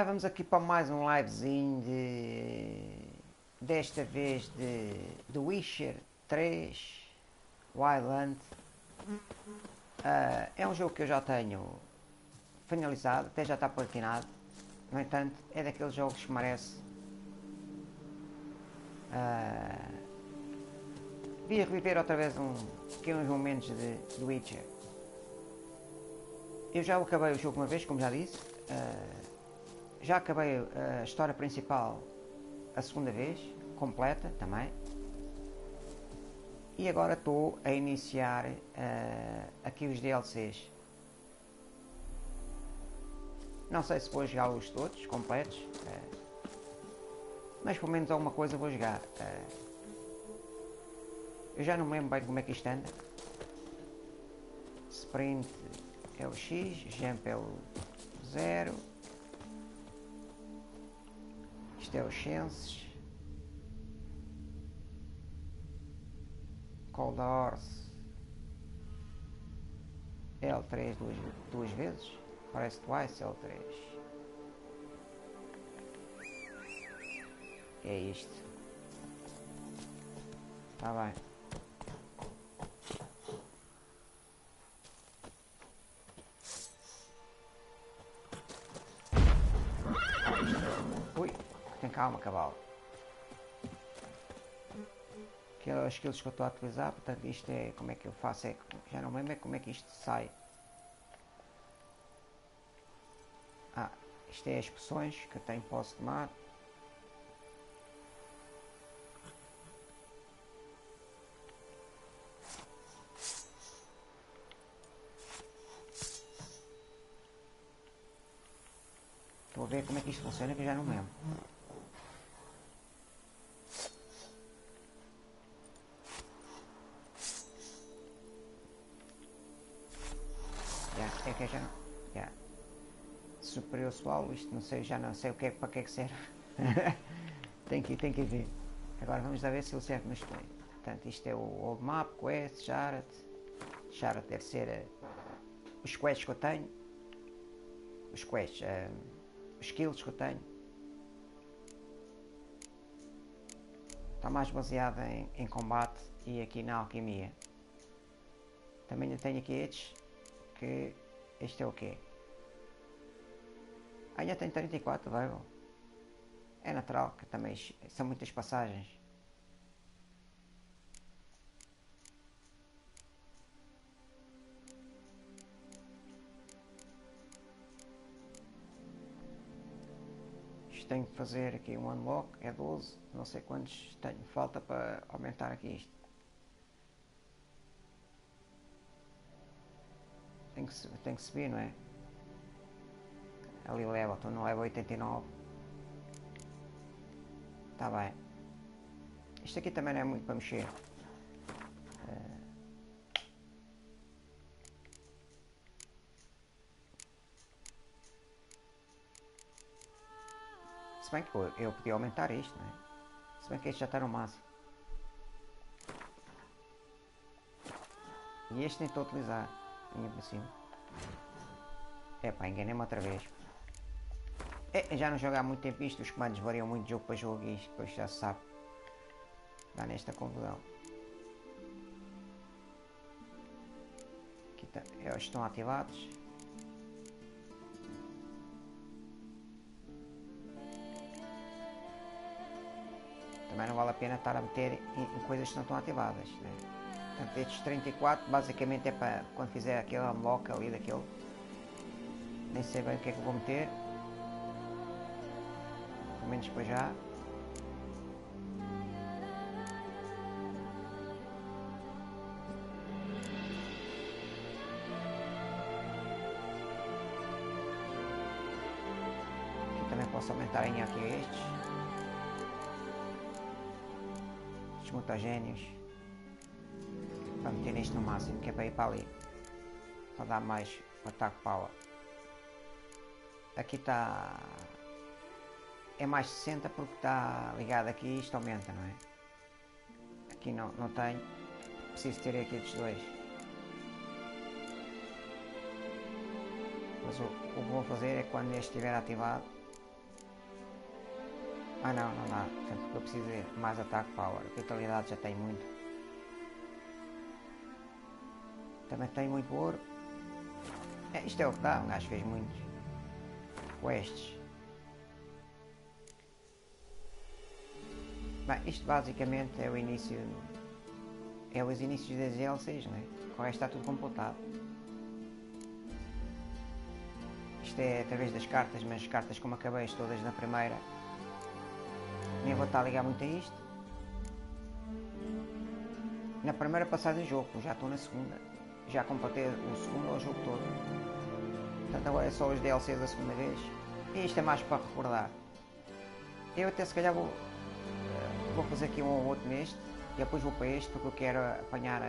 vamos aqui para mais um livezinho desta vez de Witcher 3 Wildland. É um jogo que eu já tenho finalizado, até já está platinado. No entanto, é daqueles jogos que merece vir reviver outra vez uns momentos de Witcher. Eu já acabei o jogo uma vez, como já disse. Já acabei a história principal a segunda vez, completa também. E agora estou a iniciar aqui os DLCs. Não sei se vou jogá-los todos, completos. Mas pelo menos alguma coisa vou jogar. Eu já não me lembro bem como é que isto anda. Sprint é o X, Jump é o 0. Isto é o Chances. Cold Horse L3 duas vezes. Parece twice L3. É isto. Está bem. Ui, tem calma, cavalo. Que é as skills que eu estou a utilizar, portanto isto é, como é que eu faço, já não me lembro como é que isto sai. Isto é as poções que eu tenho, posso tomar. Estou a ver como é que isto funciona, que eu já não me lembro. É que eu já não... Superior solo, isto não sei, já não sei para que é que serve. tem que ver. Agora vamos lá ver se ele serve mais bem. Portanto, isto é o Old Map, Quest, Sharat. Sharat deve ser os quests que eu tenho. Os quests, os skills que eu tenho. Está mais baseado em combate e aqui na alquimia. Também eu tenho aqui estes, que este é o quê? Ainda tem 34 level. É natural que também são muitas passagens. Isto tenho que fazer aqui um unlock, é 12, não sei quantos tenho, falta para aumentar aqui isto. Tem que subir, não é? Ali level, estou no level 89. Está bem. Isto aqui também não é muito para mexer. Se bem que eu podia aumentar isto, não é? Se bem que este já está no máximo. E este nem estou a utilizar. Vinha para cima. Epá, enganei-me outra vez. Já não jogo há muito tempo isto, os comandos variam muito de jogo para jogo e isto depois já se sabe. Dá nesta confusão. Aqui eles estão ativados. Também não vale a pena estar a meter em coisas que não estão ativadas, né? Portanto, estes 34 basicamente é para quando fizer aquele unlock ali daquele. Nem sei bem o que é que vou meter. Pelo menos para já. Aqui também posso aumentar em aqui estes. Estes mutagénios. Para meter neste no máximo, que é para ir para ali. Para dar mais ataque power. Aqui está... É mais 60 porque está ligado aqui e isto aumenta, não é? Aqui não tenho. Preciso ter aqui estes dois. Mas o que vou fazer é quando este estiver ativado Ah não, não dá. Portanto, o que eu preciso é mais ataque power. Vitalidade já tem muito. Também tem muito ouro. Isto é o que dá. Um gajo fez muitos quests. Bem, isto basicamente é o início. É os inícios das DLCs, não é? Com o resto está tudo completado. Isto é através das cartas, mas as cartas como acabei todas na primeira. Nem vou estar a ligar muito a isto. Na primeira passada do jogo, já estou na segunda. Já completei o segundo ao jogo todo. Portanto agora é só os DLCs da segunda vez. E isto é mais para recordar. Eu até se calhar vou fazer aqui um ou outro neste. E depois vou para este porque eu quero apanhar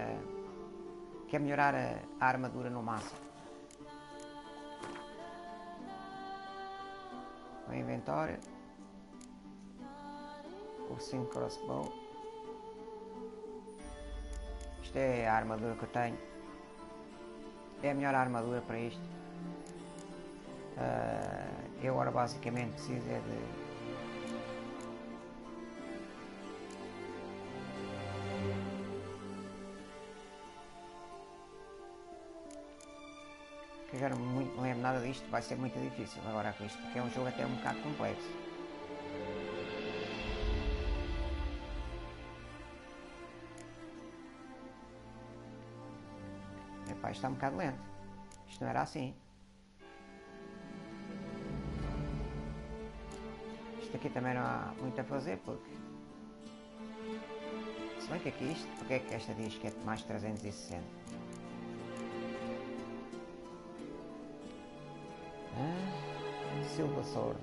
quero melhorar a armadura no máximo. O inventório. O 5 crossbow. Isto é a armadura que eu tenho. É a melhor armadura para isto. Eu agora basicamente preciso é de que já não lembro nada disto, vai ser muito difícil agora com isto, porque é um jogo até um bocado complexo. Epá, isto está um bocado lento. Isto não era assim. Isto aqui também não há muito a fazer, porque se bem que aqui isto, porque é que esta diz que é mais 360? Silver Sword.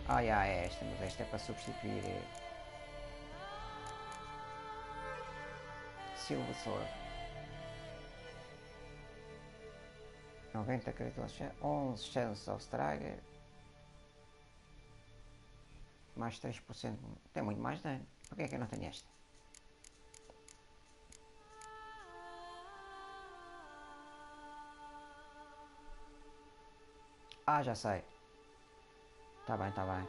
É esta, mas esta é para substituir Silver Sword. 90 critical chance, 11 chance of strike, mais 3%, tem muito mais dano. Porquê é que eu não tenho esta? Já sei. Tá bem, tá bem.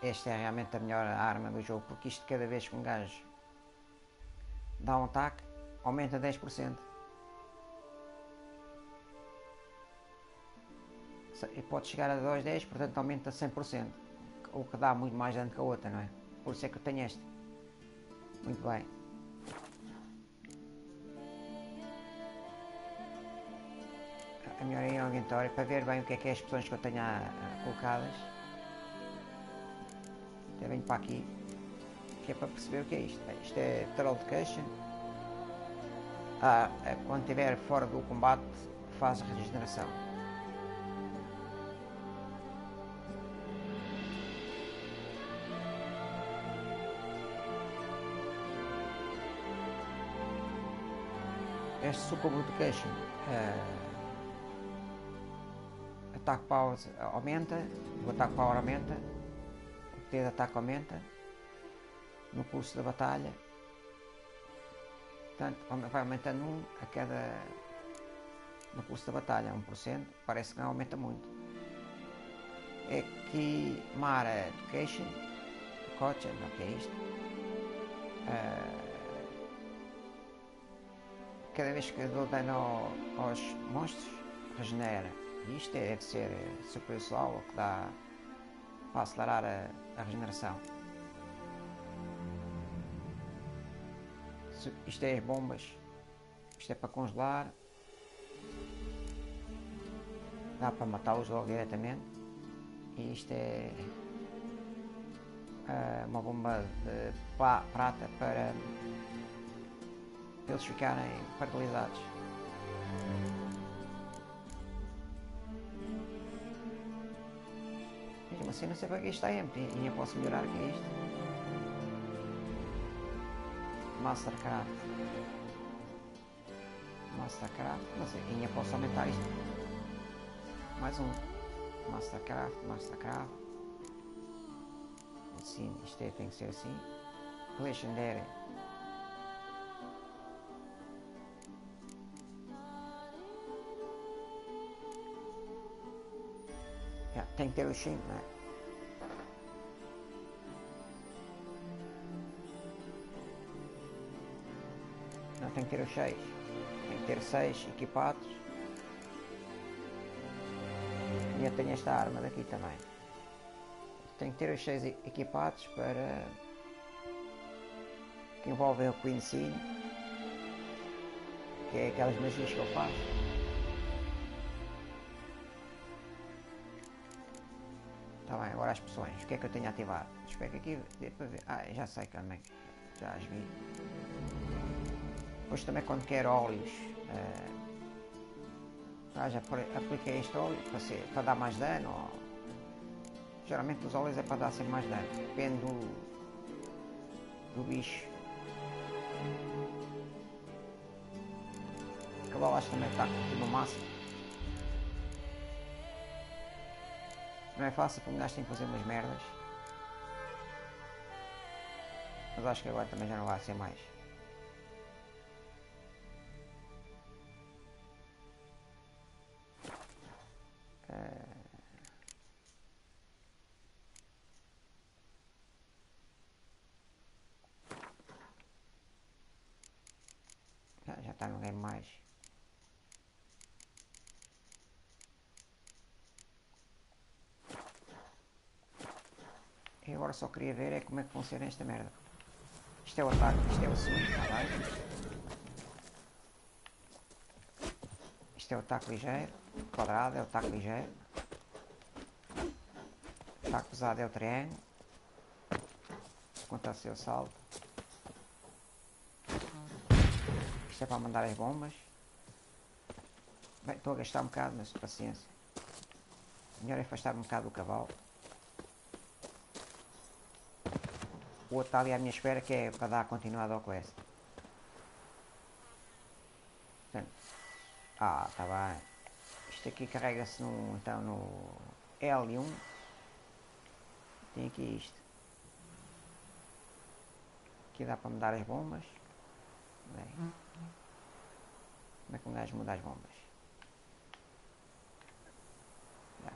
Esta é realmente a melhor arma do jogo, porque isto cada vez que um gajo dá um ataque, aumenta 10%. E pode chegar a 2, 10, portanto aumenta 100%. O que dá muito mais dano que a outra, não é? Por isso é que eu tenho esta. Muito bem. A melhor é ir ao inventório para ver bem o que é as opções que eu tenho colocadas. Até venho para aqui, que é para perceber o que é isto. Isto é Troll Education. Quando estiver fora do combate faz regeneração. Este Super Education, ataque power aumenta, o ataque power aumenta, o poder de ataque aumenta no curso da batalha. Portanto, vai aumentando a cada no curso da batalha, 1%, parece que não aumenta muito. Aqui Mara Education, Coach, não, que é isto? Cada vez que dou dano aos monstros, regenera. E isto deve ser superpessoal, que dá para acelerar a regeneração. Isto é as bombas. Isto é para congelar. Dá para matá-los logo diretamente. E isto é uma bomba de prata para eles ficarem paralisados. Mesmo assim não sei para que isto está empty e eu posso melhorar o que é isto. Mastercraft, não sei, ainda posso aumentar isto. Mais um. Mastercraft. Assim, isto tem que ser assim. Legendary. Tem que ter os 5, não é? Não, tem que ter os 6. Tem que ter 6 equipados. E eu tenho esta arma daqui também. Tem que ter os 6 equipados para... que envolvem o Queen, que é aquelas magias que eu faço. Está bem, agora as poções. O que é que eu tenho ativado? Espero que aqui dê para ver. Ah, já sei também. Já as vi. Depois também quando quero óleos. Já apliquei este óleo para dar mais dano. Ou... geralmente os óleos é para dar sempre mais dano. Depende do bicho. A cabalagem também está aqui no máximo. Não é fácil porque um gajo tem que fazer umas merdas. Mas acho que agora também já não vai ser mais. Já está no game mais. E agora só queria ver é como é que funciona esta merda. Isto é o ataque, isto é o swing, está bem? Isto é o ataque ligeiro, quadrado é o ataque ligeiro. O ataque pesado é o triângulo. Quanto ao seu salto. Isto é para mandar as bombas. Bem, estou a gastar um bocado, mas paciência. Melhor é afastar um bocado do cavalo. O outro está ali à minha espera, que é para dar continuidade ao quest. Portanto, está bem. Isto aqui carrega-se então no L1. Tem aqui isto. Aqui dá para mudar as bombas. Bem, como é que um gajo muda as bombas?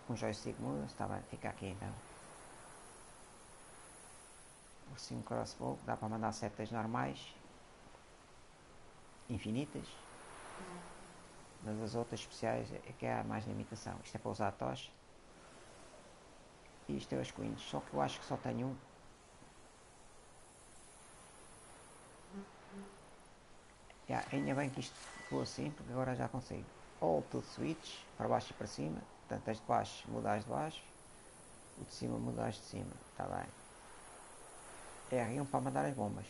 Com o joystick muda, está bem, fica aqui então. O 5 crossbow, dá para mandar setas normais, infinitas, mas as outras especiais é que há mais limitação. Isto é para usar a tocha. E isto é os queens, só que eu acho que só tenho um. Ainda bem que isto ficou assim, porque agora já consigo. All to switch, para baixo e para cima. Portanto, este de baixo muda as de baixo, o de cima muda as de cima, está bem. R1 para mandar as bombas.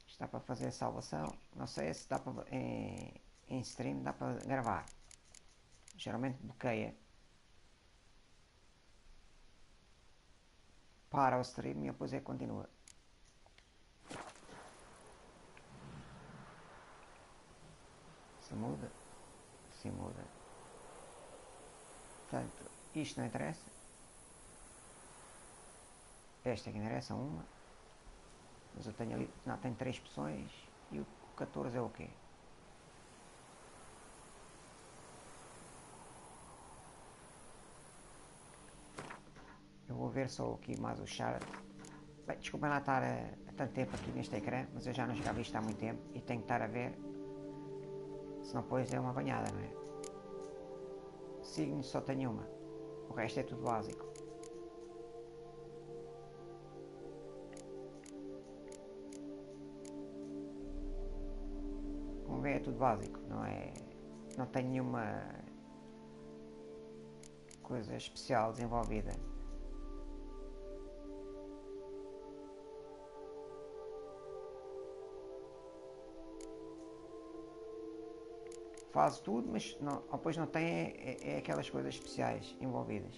Isto dá para fazer a salvação. Não sei se dá para em stream dá para gravar. Geralmente bloqueia. Para o stream e depois continua. Se muda. Se muda. Portanto, isto não interessa. Esta aqui interessa uma. Mas eu tenho ali. Não, tenho 3 poções. E o 14 é o quê? Eu vou ver só aqui mais o chart. Bem, desculpem lá estar a tanto tempo aqui neste ecrã, mas eu já não jogava isto há muito tempo e tenho que estar a ver. Senão depois é uma banhada, não é? Signos só tenho uma. O resto é tudo básico. Como vê, é tudo básico, não é? Não tenho nenhuma coisa especial desenvolvida. Faz tudo, mas não, depois não tem aquelas coisas especiais envolvidas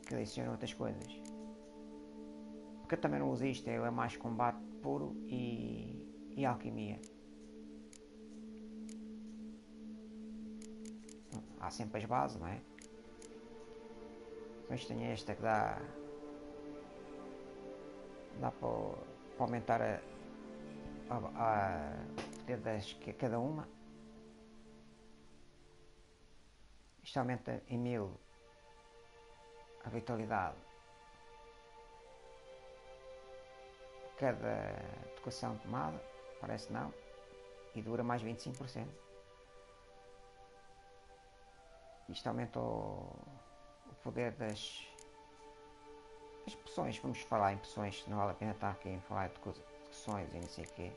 que adicionam outras coisas. Porque eu também não uso isto, é mais combate puro e alquimia. Há sempre as bases, não é? Depois tenho esta que dá para aumentar cada uma. Isto aumenta em 1000 a vitalidade. Cada tocação tomada, parece não, e dura mais 25%. Isto aumenta o poder das poções. Vamos falar em poções, não vale a pena estar aqui a falar de poções e não sei o quê.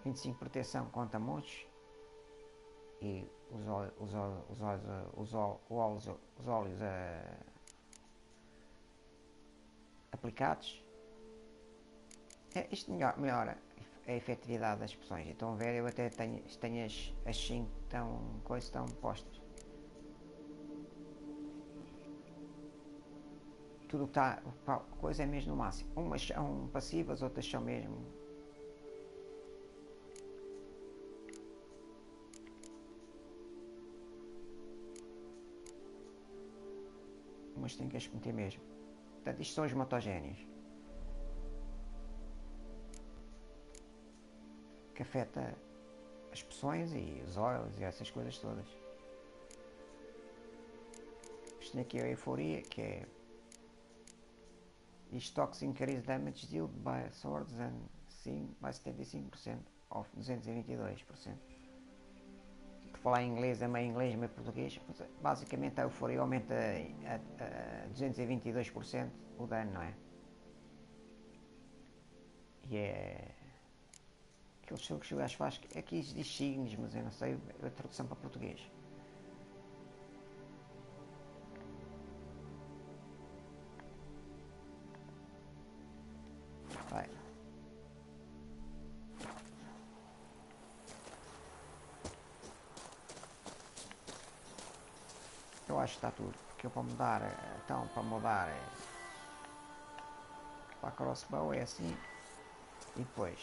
25 proteção contra monstros e os óleos aplicados. Isto melhora a efetividade das poções. Então a ver, eu até tenho as 5 estão postas. Tudo que está, coisa é mesmo no máximo. Umas são passivas, outras são mesmo. Umas tem que as meter mesmo. Portanto, isto são os mutagénios. Que afeta as poções e os óleos e essas coisas todas. Isto aqui é a euforia, que é stocks increase damage dealt by swords and sim by 75% of 222%. Por falar em inglês, é meio inglês, meio português. Basicamente a euforia aumenta a 222% o dano, não é? E é aquele jogo que o gajo faz, aqui diz signos, mas eu não sei a tradução para português. Vai. Eu acho que está tudo, porque eu para mudar, então para mudar para a crossbow é assim e depois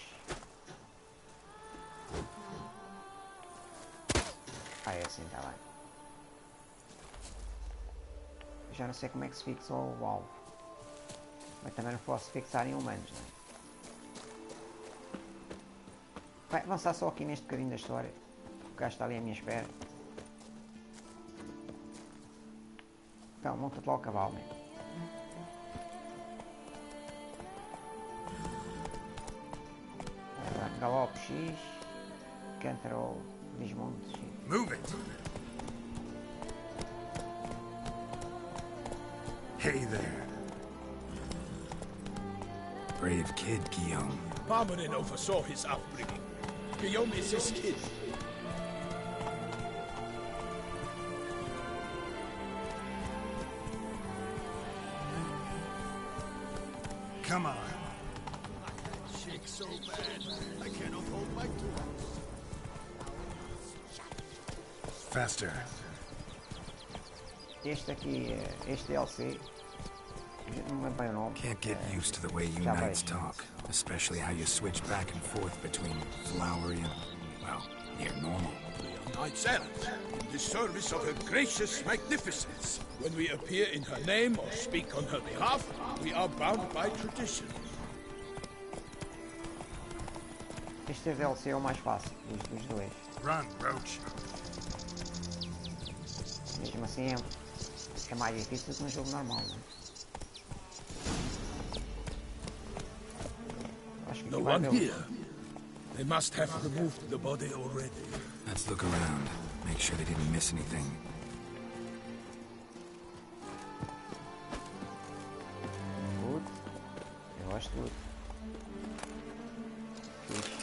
é assim, está bem. Já não sei como é que se fixa o alvo, mas também não posso fixar em humanos, não é? Vai avançar só aqui neste bocadinho da história, o gajo está ali à minha espera. Então, monta-te lá o cavalo, mesmo. Galope X, cantarol, desmonte X. Move it! Hey there. Brave kid, Guillaume. Parmanin oversaw his upbringing. Guillaume is his kid. Come on. Shake so bad, I cannot hold my tools. Faster. Este aqui, este DLC, não lembro bem o nome. Can't get used to the way you knights talk, especially how you switch back and forth between flowery and, well, near normal. We are knights errant, in the service of her gracious magnificence. When we appear in her name or speak on her behalf, we are bound by tradition. Este DLC é o mais fácil dos dois. Run, Roach. Mesmo assim é mais difícil que um jogo normal, não é? Acho que No one here. They must have removed the body already. Let's look around. Make sure they didn't miss anything. Tudo. Eu gosto de tudo. Fixe.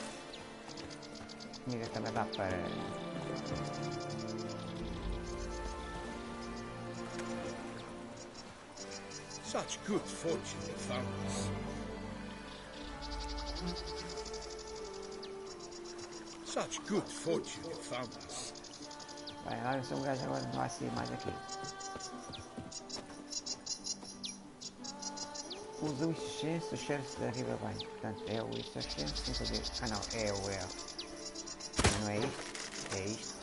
Comida também dá para... Such good fortune you found us. Such good fortune you found us. Bem, lá eu sou um gajo agora, não vai sair mais aqui. Usa o exercício do cheiro da riba bem. Portanto, é o exercício, sem fazer. Ah não, é o erro. Não é isto, é isto.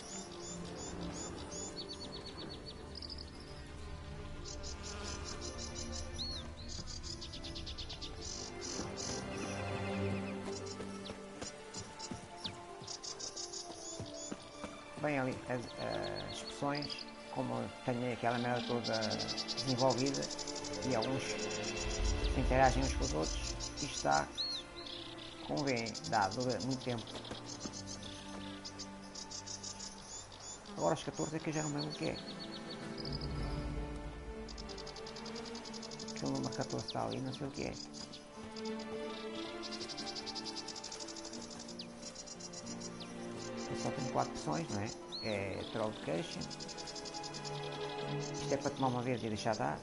Bem ali as expressões, como tenho aquela merda toda desenvolvida e alguns interagem uns com os outros, isto está, como vêem, dura muito tempo. Agora os 14 é que eu já não lembro o que é. Aquele número 14 está ali, não sei o que é. Eu só tenho 4 opções, não é? É Troll Education. Isto é para tomar uma vez e deixar dar.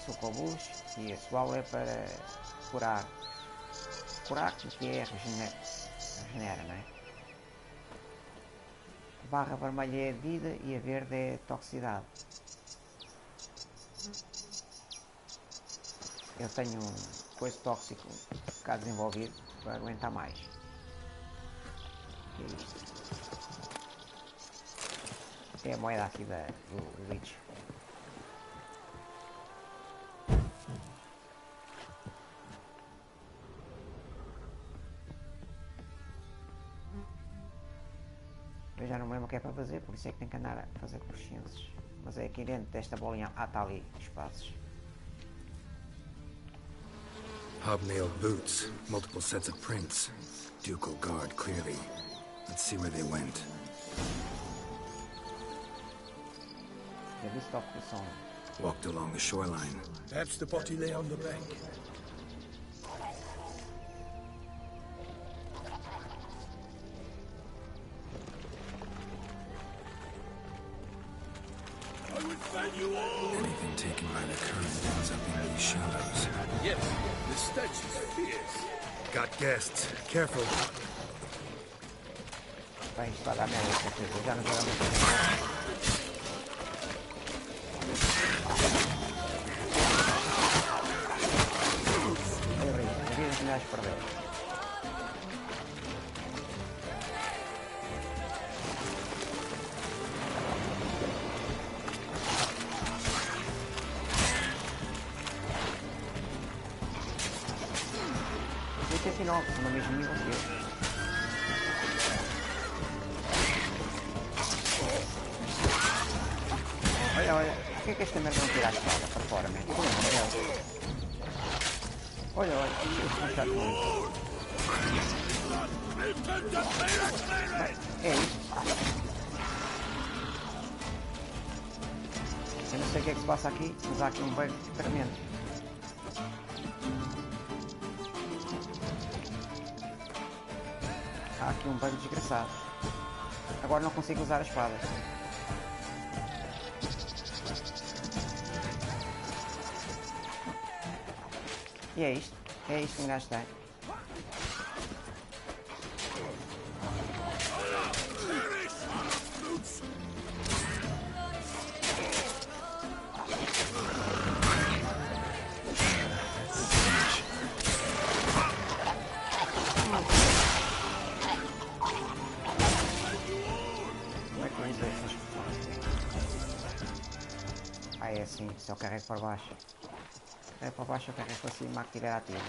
Socobus. E a Swallow é para curar. Curar, que é regenera, não é? A barra vermelha é a vida e a verde é a toxicidade. Eu tenho um coisa tóxico cá desenvolvido para aguentar mais. Que é isto? É a moeda aqui do bicho. Eu já não me lembro o que é para fazer, por isso é que tenho que andar a fazer consciências. Mas é aqui dentro desta bolinha. Ah, está ali os passos. Hobnailed boots, multiple sets of prints. Ducal guard, clearly. Let's see where they went. The list of the song. Walked along the shoreline. Perhaps the body lay on the bank. I would fan you all! Anything taken by the current ends up in these shallows. Yes, the stench is fierce. Got guests. Careful. Vai, isto vai dar merda, com certeza. Já não jogamos muito. Vais perder. Este é final, no mesmo nível que eu. Olha, olha, por que é que esta merda não tira a espada para fora, man? Olha, olha, isto não está com é isto. Eu não sei o que é que se passa aqui, mas há aqui um bug tremendo. Há aqui um bug desgraçado. Agora não consigo usar a espada. E é isto que um gajo tem. Como é que eu entro essas coisas? Ah, é assim, só carrego para baixo. É para baixo, eu carrego para cima, a tirar a tira.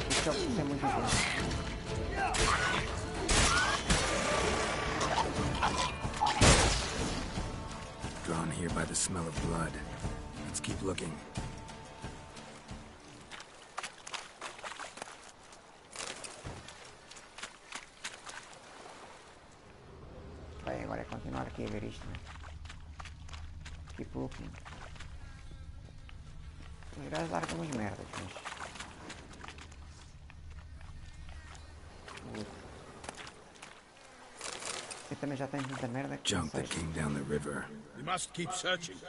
Isto é muito intenso. Drawn here by the smell of blood. Let's keep looking. Bem, agora é continuar aqui a ver isto, né? Keep looking. Os gajos largam umas merdas, mas... Eu também já tenho muita merda que Junk that came down the river. We must keep searching.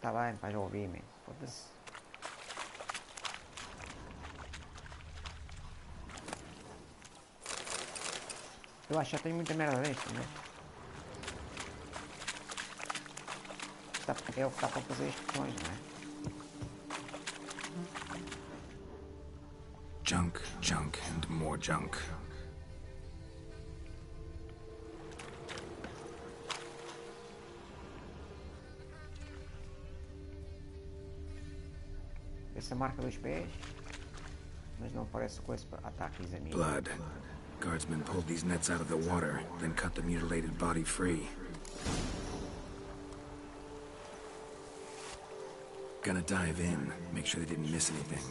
Tá bem, pá, já ouvi, man. Foda-se. Eu acho que já tenho muita merda deste, né? É o que está para fazer as questões, não é? Junk, junk, and more junk. Aparece a marca dos pés, mas não aparece coisa para ataques a mim. Blood. Guardsmen pulled these nets out of the water, then cut the mutilated body free. Gonna dive in, make sure they didn't miss anything.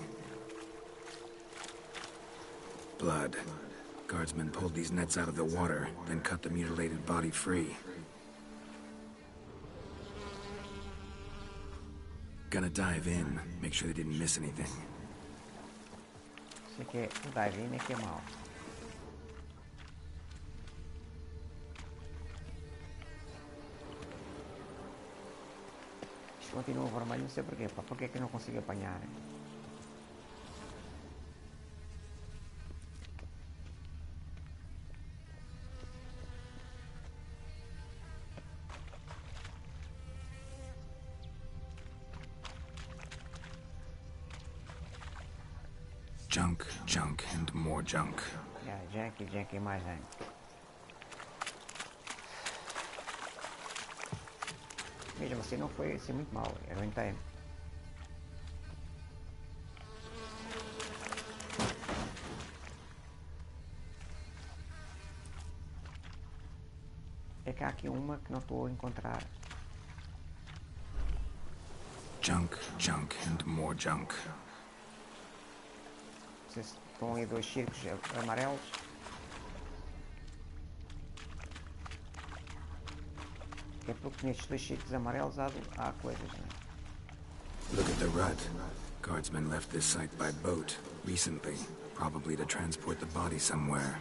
Blood. Guardsmen pulled these nets out of the water, then cut the mutilated body free. Gonna dive in, make sure they didn't miss anything. Sei que o dive in é que é mau. Isto continua vermelho, não sei porquê, pá. Porquê é que eu não consigo apanhar? Junk, junk, and more junk. Junk e mais junk. Mesmo assim não foi assim muito mal, eu não entendo. É que há aqui uma que não estou a encontrar. Junk, junk, and more junk. Não sei se estão aí dois círculos amarelos. É porque nestes dois círculos amarelos há coisas, não é? Look at the rut. Guardsmen left this site by boat recently, probably to transport the body somewhere.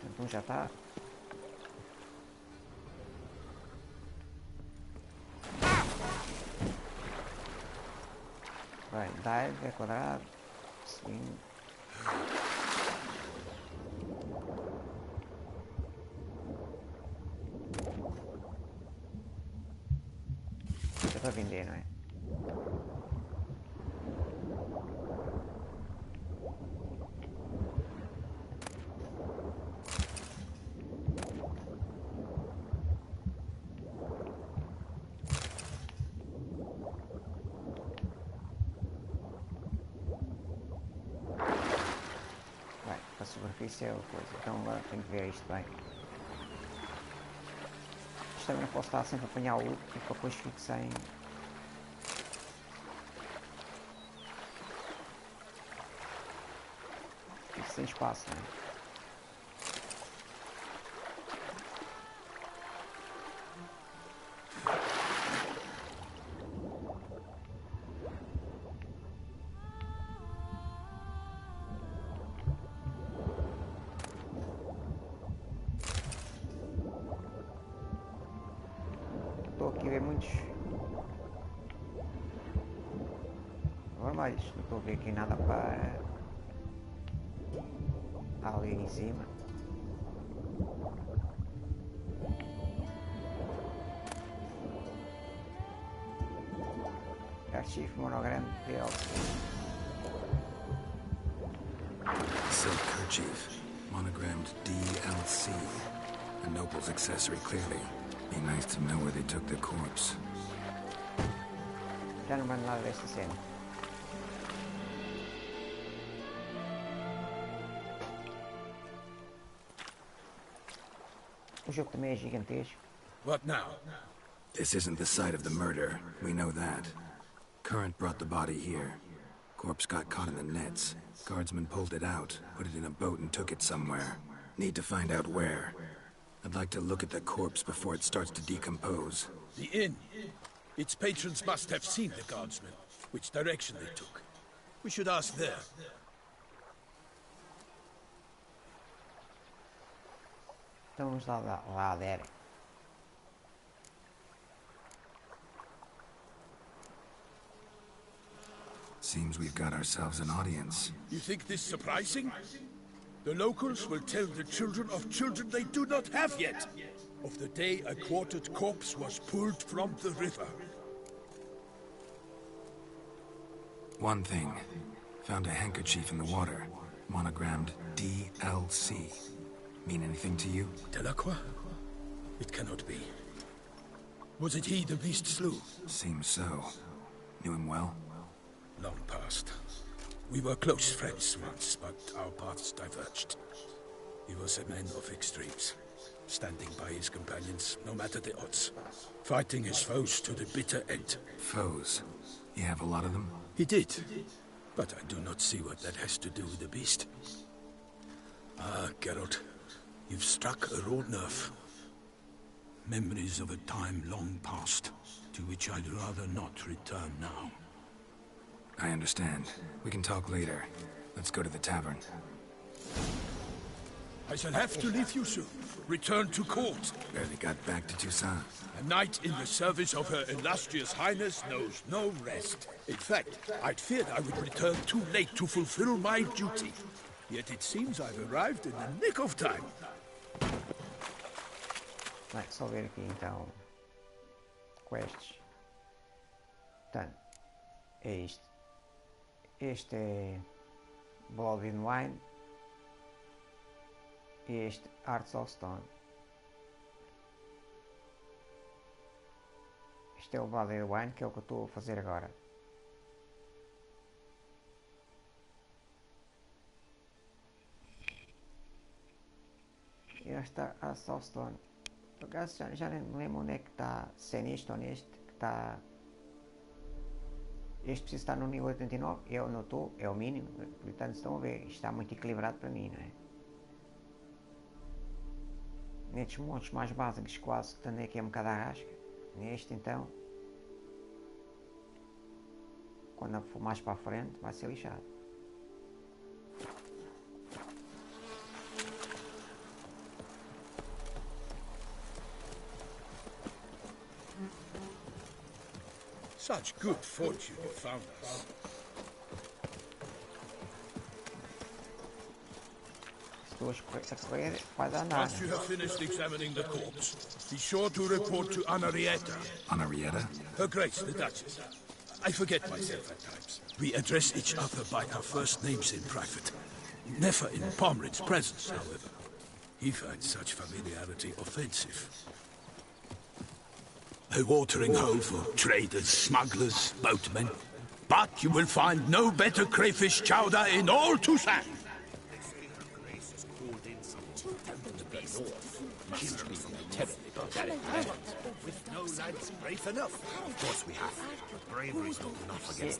Então já está. Vai, dive, é quadrado, swing. É para vender, não é? A superfície é a coisa, então agora tenho que ver isto bem. Isto também não posso estar sempre a apanhar o loot, porque depois fico sem... Fico sem espaço, não é? Estou aqui a ver muitos vermelhos, não estou a ver aqui nada para ali em cima. Archivo monograma DLC. Silk kerchief, monogrammed DLC. A noble's accessory, clearly. Be nice to know where they took the corpse. Já não mando nada desta cena. O jogo também é gigantesco. What now? This isn't the site of the murder. We know that. Current brought the body here. Corpse got caught in the nets. Guardsmen pulled it out, put it in a boat and took it somewhere. Need to find out where. I'd like to look at the corpse before it starts to decompose. The inn. Its patrons must have seen the guardsmen, which direction they took. We should ask there. Então vamos lá ver. Seems we've got ourselves an audience. You think this surprising? The locals will tell the children of children they do not have yet, of the day a quartered corpse was pulled from the river. One thing. Found a handkerchief in the water. Monogrammed DLC. Mean anything to you? Delacroix? It cannot be. Was it he the beast slew? Seems so. Knew him well? Long past. We were close friends once, but our paths diverged. He was a man of extremes, standing by his companions, no matter the odds. Fighting his foes to the bitter end. Foes? You have a lot of them? He did, but I do not see what that has to do with the beast. Ah, Geralt, you've struck a raw nerve. Memories of a time long past, to which I'd rather not return now. I understand. We can talk later. Let's go to the tavern. I shall have to leave you soon. Return to court. Barely got back to Toussaint. A knight in the service of Her Illustrious Highness knows no rest. In fact, I'd feared I would return too late to fulfill my duty. Yet it seems I've arrived in the nick of time. Vai, só ver aqui então. Quests. Portanto, é isto. Este é Blood and Wine. E este Hearts of Stone. Este é o Blood and Wine, que é o que eu estou a fazer agora. E este Hearts of Stone. Por acaso já nem me lembro onde é que está. Se é neste ou neste que está. Este precisa estar no nível 89. Eu não estou, é o mínimo. Portanto, estão a ver. Isto está muito equilibrado para mim, não é? Nestes montes mais básicos, quase que andei aqui um bocado à rasca. Neste, então, quando for mais para a frente, vai ser lixado. Such good fortune you found us. Se tu correr, vai dar nada. Once you have finished examining the corpse, be sure to report to Anarietta. Anarietta? Her Grace, the Duchess. I forget myself at times. We address each other by our first names in private. Never in Pomred's presence, however. He finds such familiarity offensive. A watering hole for traders, smugglers, boatmen. But you will find no better crayfish chowder in all Toussaint.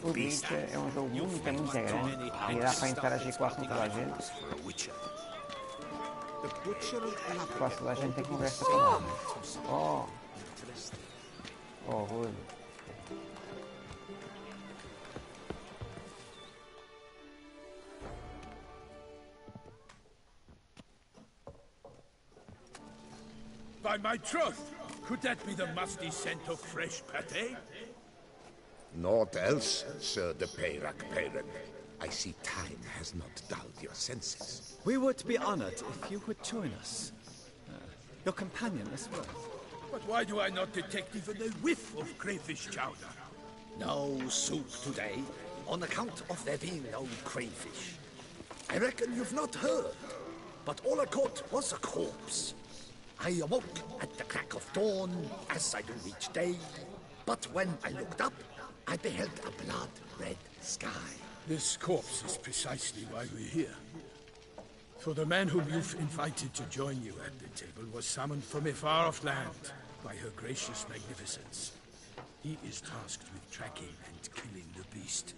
O Witcher é um jogo muito grande e dá para interagir quase com toda a gente. Quase toda a gente tem conversa com ela. Oh, good. By my troth, could that be the musty scent of fresh pâté? Naught else, Sir de Peyrac Peyran. I see time has not dulled your senses. We would be honored if you would join us. Your companion as well. But why do I not detect even a whiff of crayfish chowder? No soup today, on account of there being no crayfish. I reckon you've not heard, but all I caught was a corpse. I awoke at the crack of dawn, as I do each day, but when I looked up, I beheld a blood-red sky. This corpse is precisely why we're here. For the man whom you've invited to join you at the table was summoned from a far-off land by her gracious magnificence. He is tasked with tracking and killing the beast.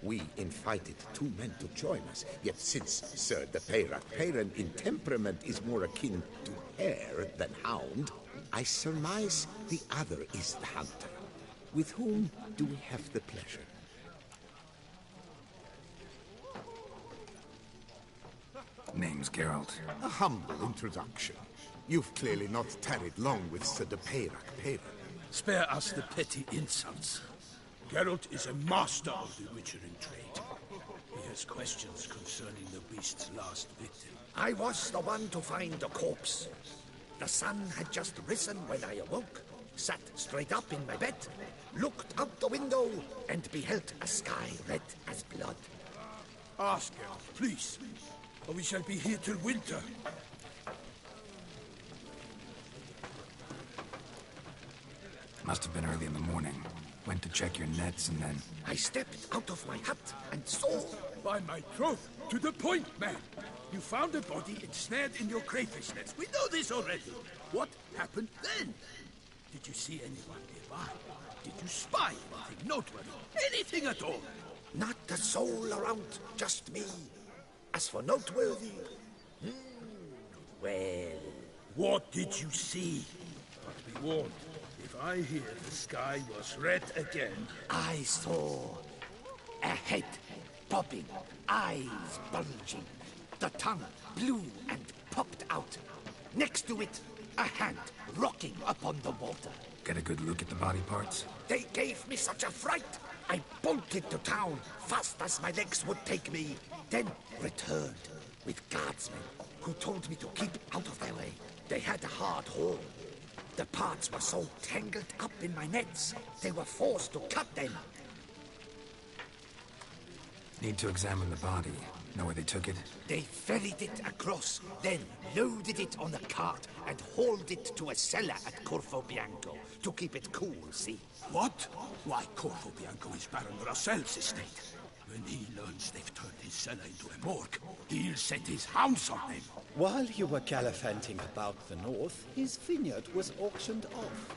We invited two men to join us, yet since Sir de Peyrac Peyran in temperament is more akin to hare than hound, I surmise the other is the hunter. With whom do we have the pleasure? Name's Geralt. A humble introduction. You've clearly not tarried long with Sir de Peyrac Peyran. Spare us the petty insults. Geralt is a master of the witchering trade. He has questions concerning the beast's last victim. I was the one to find the corpse. The sun had just risen when I awoke, sat straight up in my bed, looked out the window, and beheld a sky red as blood. Ask Geralt, please, or we shall be here till winter. Must have been early in the morning. Went to check your nets and then... I stepped out of my hut and saw... By my troth, to the point, man. You found a body ensnared in your crayfish nets. We know this already. What happened then? Did you see anyone nearby? Did you spy anything noteworthy? Anything at all? Not a soul around, just me. As for noteworthy... well... What did you see? But be warned, if I hear the sky was red again... I saw a head popping, eyes bulging, the tongue blue and popped out. Next to it, a hand rocking upon the water. Get a good look at the body parts? They gave me such a fright. I bolted to town fast as my legs would take me, then returned with guardsmen who told me to keep out of their way. They had a hard haul. The parts were so tangled up in my nets, they were forced to cut them. Need to examine the body. Know where they took it? They ferried it across, then loaded it on a cart and hauled it to a cellar at Corvo Bianco to keep it cool, see? What? Why, Corvo Bianco is Baron Russell's estate. When he learns they've turned his cellar into a morgue, he'll set his hounds on them. While you were gallivanting about the north, his vineyard was auctioned off.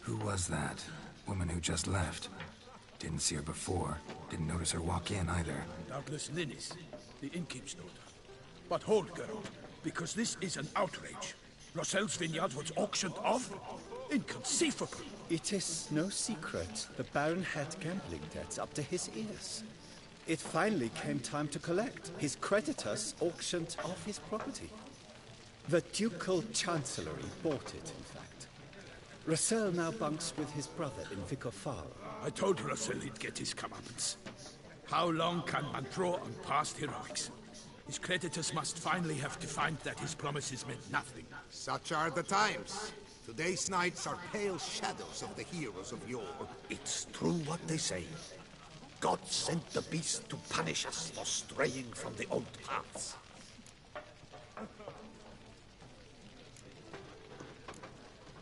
Who was that? Woman who just left. Didn't see her before. Didn't notice her walk in either. Doubtless Linnis, the innkeep's daughter. But hold, girl, because this is an outrage. Russell's vineyard was auctioned off? Inconceivable. It is no secret the Baron had gambling debts up to his ears. It finally came time to collect. His creditors auctioned off his property. The Ducal Chancellery bought it, in fact. Russell now bunks with his brother in Vicofaro. I told Russell he'd get his comeuppance. How long can man draw on past heroics? His creditors must finally have to find that his promises meant nothing. Such are the times. Today's knights are pale shadows of the heroes of yore. It's true what they say. God sent the beast to punish us for straying from the old paths.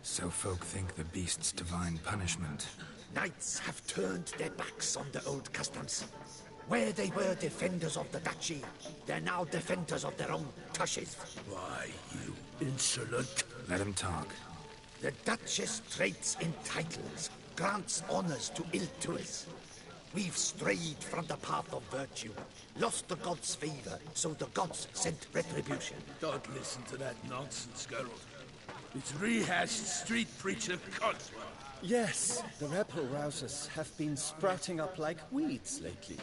So folk think the beast's divine punishment. Knights have turned their backs on the old customs. Where they were defenders of the duchy, they're now defenders of their own tushes. Why, you insolent... Let him talk. The Duchess trades in titles, grants honors to ill-doers. We've strayed from the path of virtue, lost the gods' favor, so the gods sent retribution. Don't listen to that nonsense, Geralt. It's rehashed street preacher codswell. Yes, the rebel rousers have been sprouting up like weeds lately,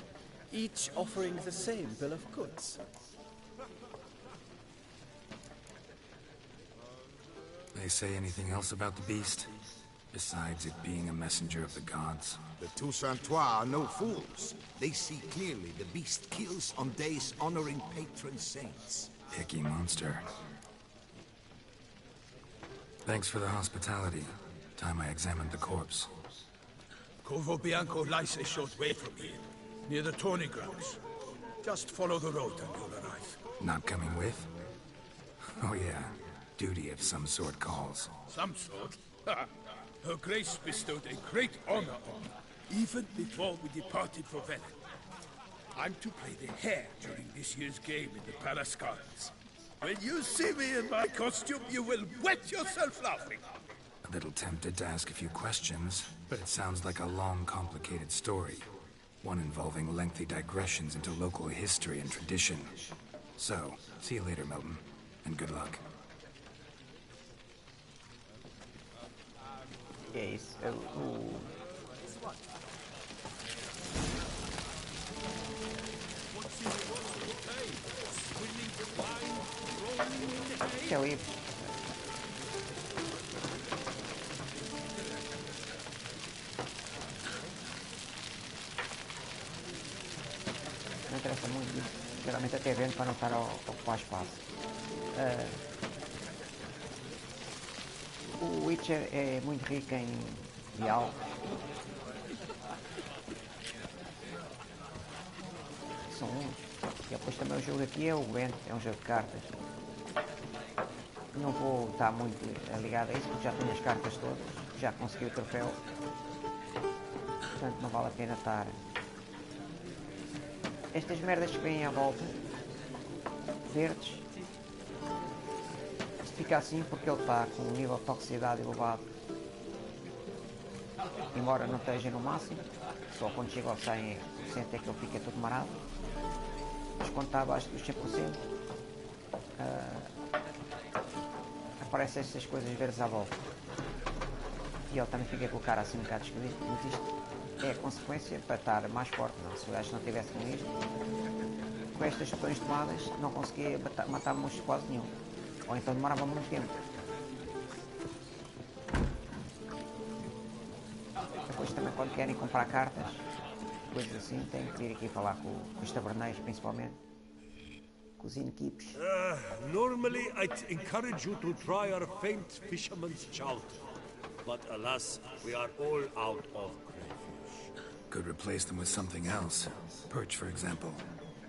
each offering the same bill of goods. They say anything else about the beast? Besides it being a messenger of the gods? The Toussaintois are no fools. They see clearly the beast kills on days honoring patron saints. Picky monster. Thanks for the hospitality. Time I examined the corpse. Corvo Bianco lies a short way from here, near the tourney grounds. Just follow the road and you'll arrive. Not coming with? Oh yeah, duty of some sort calls. Some sort? Her Grace bestowed a great honor on me, even before we departed for Velen. I'm to play the hare during this year's game in the Palace Gardens. When you see me in my costume, you will wet yourself laughing. A little tempted to ask a few questions, but it sounds like a long, complicated story. One involving lengthy digressions into local history and tradition. So, see you later, Milton, and good luck. Yes, Shall we? Não interessa muito isso. Geralmente até vendo para não estar a ocupar espaço. O Witcher é muito rico em diálogos. São muitos. E depois também o jogo aqui é o Gwent, é um jogo de cartas. Não vou estar muito ligado a isso, porque já tenho as cartas todas, já consegui o troféu. Portanto, não vale a pena estar. Estas merdas que vêm à volta, verdes, se fica assim porque ele está com um nível de toxicidade elevado. Embora não esteja no máximo, só quando chega ao 100% é que ele fica todo marado. Mas quando está abaixo dos 100%, aparecem estas coisas verdes à volta. E ele também fica com o cara assim um bocado esquisito. Mas isto é a consequência para estar mais forte. Não? Se o gajo não tivesse com isto, com estas botões tomadas, não conseguia matar monstros quase nenhum. Ou então demorava muito tempo. Depois também quando querem comprar cartas, coisas assim, têm que vir aqui falar com os taberneiros, principalmente. Com os innkeeps. Normally, I'd encourage you to try our famed fisherman's chowder. But alas, we are all out of crayfish. Could replace them with something else. Perch, for example.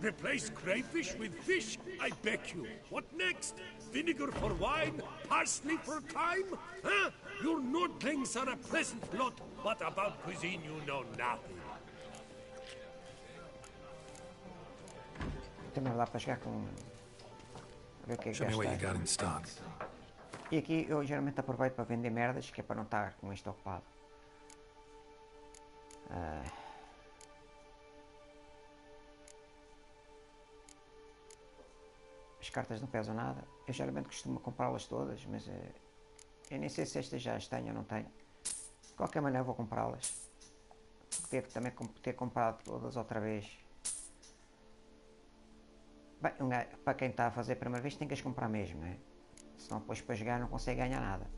Replace crayfish with fish? I beg you. What next? Vinegar for wine? Parsley for thyme? Huh? Your Nordlings are a pleasant lot, but about cuisine you know nothing. Também dá para chegar com... A ver o que é que Show me what you gasta. got in stock. E aqui eu geralmente aproveito para vender merdas, que é para não estar com isto ocupado. As cartas não pesam nada. Eu geralmente costumo comprá-las todas, mas eu nem sei se estas já as tenho ou não tenho. De qualquer maneira vou comprá-las. Devo também ter comprado todas outra vez. Bem, para quem está a fazer a primeira vez tem que as comprar mesmo, não é? Senão depois para jogar não consegue ganhar nada.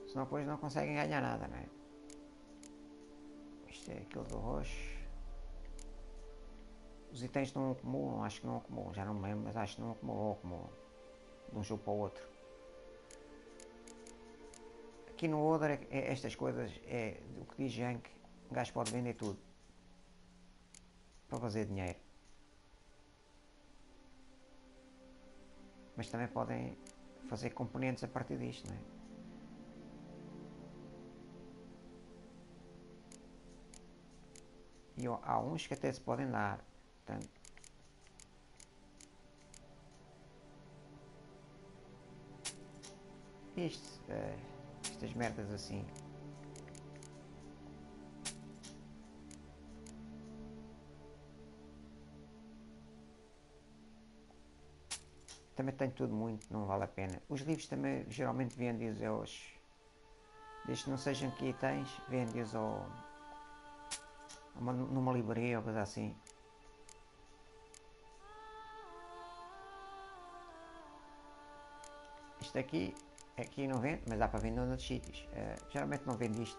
Senão depois não conseguem ganhar nada, não é? Isto é aquilo do roxo. Os itens não acumulam, acho que não acumulam, já não me lembro, mas acho que não acumulou de um jogo para o outro. Aqui no Oder, estas coisas, é o que diz Jank, o gajo pode vender tudo para fazer dinheiro. Mas também podem fazer componentes a partir disto, não é? E há uns que até se podem dar. Portanto, estas merdas assim. Também tenho tudo muito, não vale a pena. Os livros também geralmente vendem-os aos... Desde que não sejam que itens, vendem-os numa livraria ou coisa assim. Isto aqui não vende, mas dá para vender noutros sítios. Geralmente não vendo isto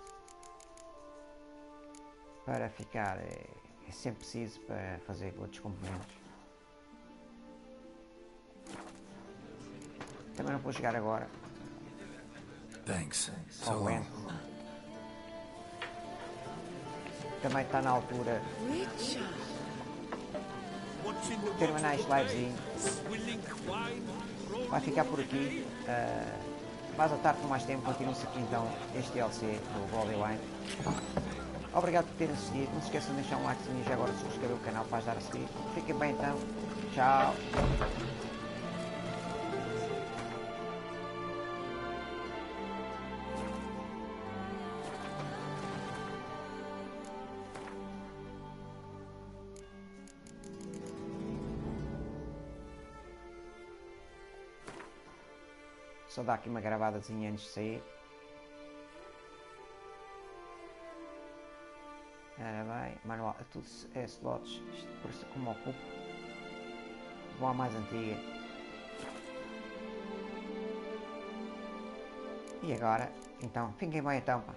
para ficar, é sempre preciso para fazer outros componentes. Também não vou jogar agora. Thanks. So long. Também está na altura de terminar este livezinho. Vai ficar por aqui. Mais à tarde, por mais tempo, continua-se aqui então este DLC do Bloodline. Obrigado por terem assistido. Não se esqueçam de deixar um like e já agora se subscrever o canal para ajudar a seguir. Fiquem bem então. Tchau. Só dá aqui uma gravadazinha antes de sair. Ora bem, manual, tudo é slots, isto parece como ocupa. Vou à mais antiga. E agora, então, fiquem bem então, pá.